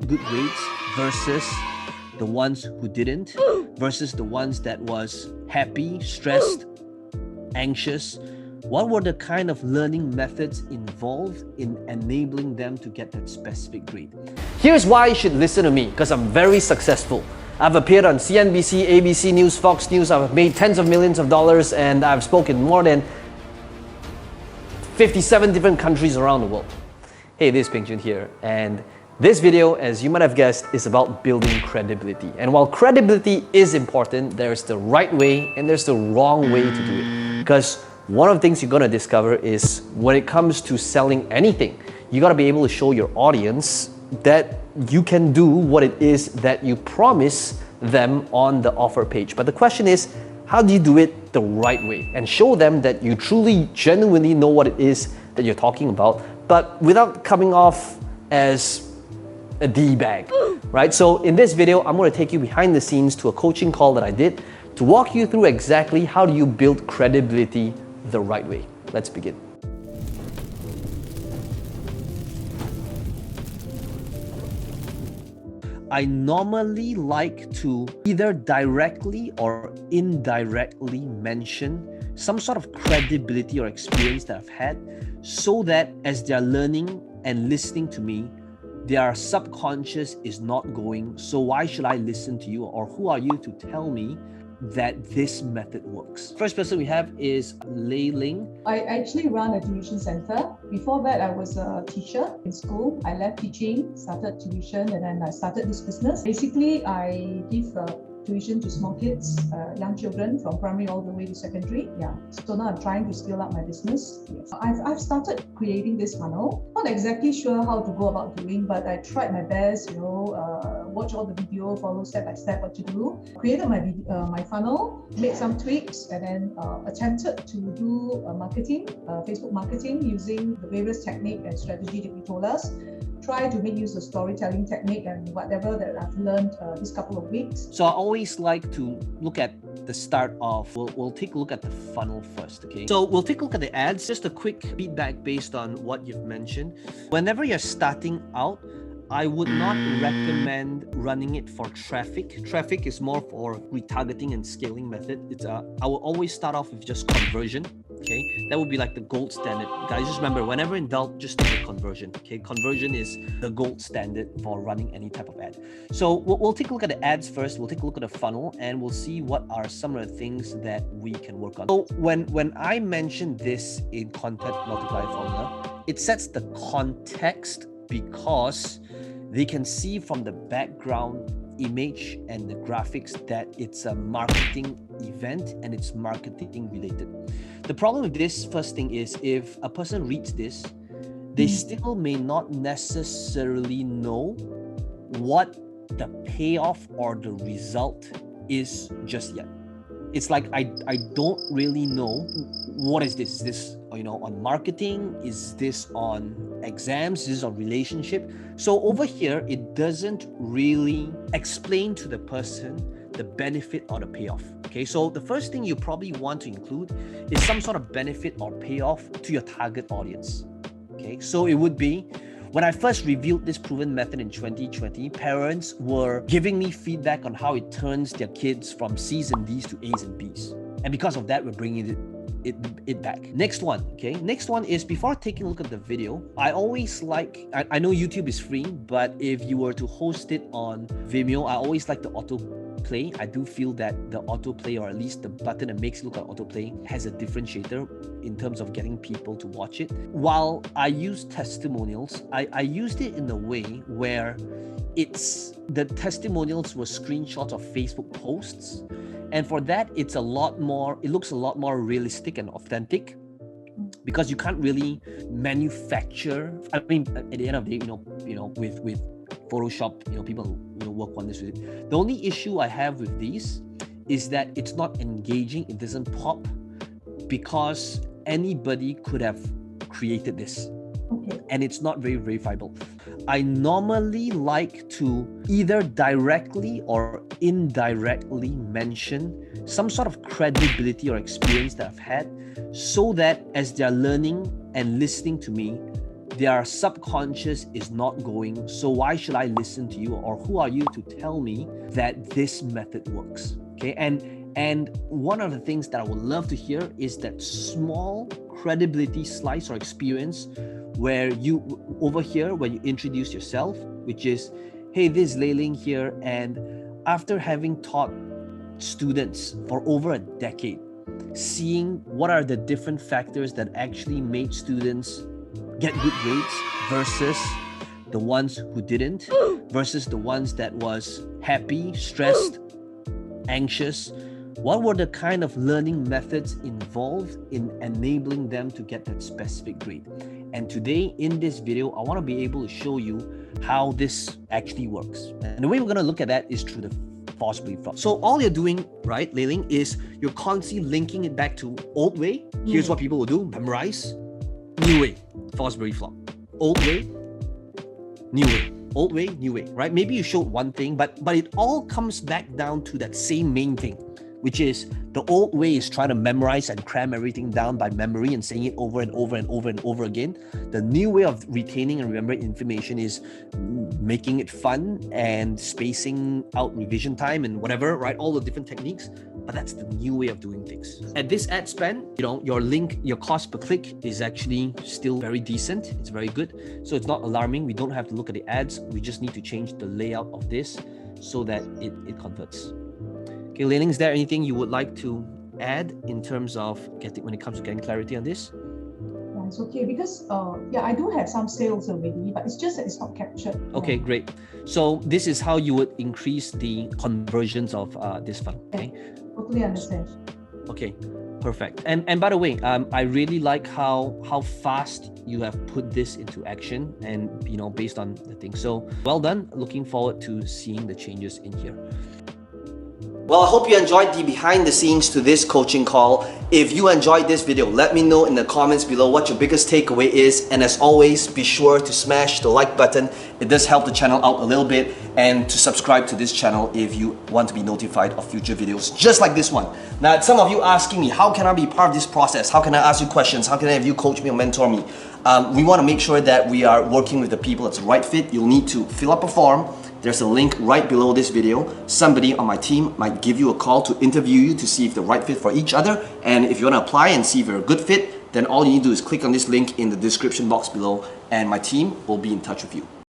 good grades versus the ones who didn't, versus the ones that was happy, stressed, anxious? What were the kind of learning methods involved in enabling them to get that specific grade? Here's why you should listen to me, because I'm very successful. I've appeared on CNBC, ABC News, Fox News. I've made tens of millions of dollars, and I've spoken in more than 57 different countries around the world. Hey, this is Peng Joon here, and this video, as you might have guessed, is about building credibility. And while credibility is important, there's the right way and there's the wrong way to do it. Because one of the things you're gonna discover is when it comes to selling anything, you gotta be able to show your audience that you can do what it is that you promise them on the offer page. But the question is, how do you do it the right way and show them that you truly, genuinely know what it is that you're talking about, but without coming off as a D-bag, right? So in this video, I'm going to take you behind the scenes to a coaching call that I did to walk you through exactly how do you build credibility the right way. Let's begin. I normally like to either directly or indirectly mention some sort of credibility or experience that I've had, so that as they're learning and listening to me, their subconscious is not going, so why should I listen to you, or who are you to tell me that this method works? First person we have is Lei Ling. I actually run a tuition center. Before that, I was a teacher in school. I left teaching, started tuition, and then I started this business. Basically, I give tuition to small kids, young children from primary all the way to secondary. Yeah. So now I'm trying to scale up my business. Yes. I've started creating this funnel. Not exactly sure how to go about doing, but I tried my best, watch all the video, follow step by step what to do. Created my funnel, made some tweaks, and then attempted to do marketing, Facebook marketing using the various technique and strategy that you told us. Try to make use of storytelling technique and whatever that I've learned this couple of weeks. So I always like to look at the start of, we'll take a look at the funnel first, okay? So we'll take a look at the ads. Just a quick feedback based on what you've mentioned. Whenever you're starting out, I would not recommend running it for traffic. Traffic is more for retargeting and scaling method. I will always start off with just conversion. Okay, that would be like the gold standard. Guys, just remember, whenever in doubt, just take a conversion. Okay, conversion is the gold standard for running any type of ad. So we'll take a look at the ads first. We'll take a look at the funnel, and we'll see what are some of the things that we can work on. So when I mention this in Content Multiplier Formula, it sets the context because they can see from the background image and the graphics that it's a marketing event and it's marketing related. The problem with this first thing is, if a person reads this, they still may not necessarily know what the payoff or the result is just yet. It's like, I don't really know, what is this? Is this, on marketing? Is this on exams? Is this on relationship? So over here, it doesn't really explain to the person the benefit or the payoff. Okay, so the first thing you probably want to include is some sort of benefit or payoff to your target audience. Okay, so it would be, when I first revealed this proven method in 2020, parents were giving me feedback on how it turns their kids from C's and D's to A's and B's. And because of that, we're bringing it back. Next one, okay? Next one is, before taking a look at the video, I always like, I know YouTube is free, but if you were to host it on Vimeo, I always like the autoplay. I do feel that the autoplay, or at least the button that makes it look like autoplay, has a differentiator in terms of getting people to watch it. While I use testimonials, I used it in a way where the testimonials were screenshots of Facebook posts. And for that, it looks a lot more realistic and authentic, because you can't really manufacture. I mean, at the end of the day, with Photoshop, people work wonders with it. The only issue I have with these is that it's not engaging. It doesn't pop, because anybody could have created this. Okay. And it's not very verifiable. I normally like to either directly or indirectly mention some sort of credibility or experience that I've had, so that as they're learning and listening to me, their subconscious is not going, so why should I listen to you, or who are you to tell me that this method works? Okay, and one of the things that I would love to hear is that small credibility slice or experience where you, over here, when you introduce yourself, which is, hey, this is Lei Ling here, and after having taught students for over a decade, seeing what are the different factors that actually made students get good grades versus the ones who didn't, versus the ones that was happy, stressed, anxious. What were the kind of learning methods involved in enabling them to get that specific grade? And today in this video, I want to be able to show you how this actually works. And the way we're going to look at that is through the false belief flop. So all you're doing, right, Lei Ling, is you're constantly linking it back to old way. Here's what people will do: memorize. New way, false belief flop. Old way, new way. Old way, new way, right? Maybe you showed one thing, but it all comes back down to that same main thing, which is the old way is trying to memorize and cram everything down by memory and saying it over and over and over and over again. The new way of retaining and remembering information is making it fun and spacing out revision time and whatever, right? All the different techniques, but that's the new way of doing things. At this ad span, you know, your cost per click is actually still very decent. It's very good. So it's not alarming. We don't have to look at the ads. We just need to change the layout of this so that it converts. Okay, Lei Ling, is there anything you would like to add in terms of when it comes to getting clarity on this? Yeah, it's okay because I do have some sales already, but it's just that it's not captured. Okay, great. So this is how you would increase the conversions of this funnel. Okay, totally understand. Okay, perfect. And by the way, I really like how fast you have put this into action, and you know, based on the thing. So well done. Looking forward to seeing the changes in here. Well, I hope you enjoyed the behind the scenes to this coaching call. If you enjoyed this video, let me know in the comments below what your biggest takeaway is. And as always, be sure to smash the like button. It does help the channel out a little bit. And to subscribe to this channel if you want to be notified of future videos just like this one. Now, some of you asking me, how can I be part of this process? How can I ask you questions? How can I have you coach me or mentor me? We want to make sure that we are working with the people that's the right fit. You'll need to fill up a form. There's a link right below this video. Somebody on my team might give you a call to interview you to see if they're right fit for each other. And if you want to apply and see if you're a good fit, then all you need to do is click on this link in the description box below and my team will be in touch with you.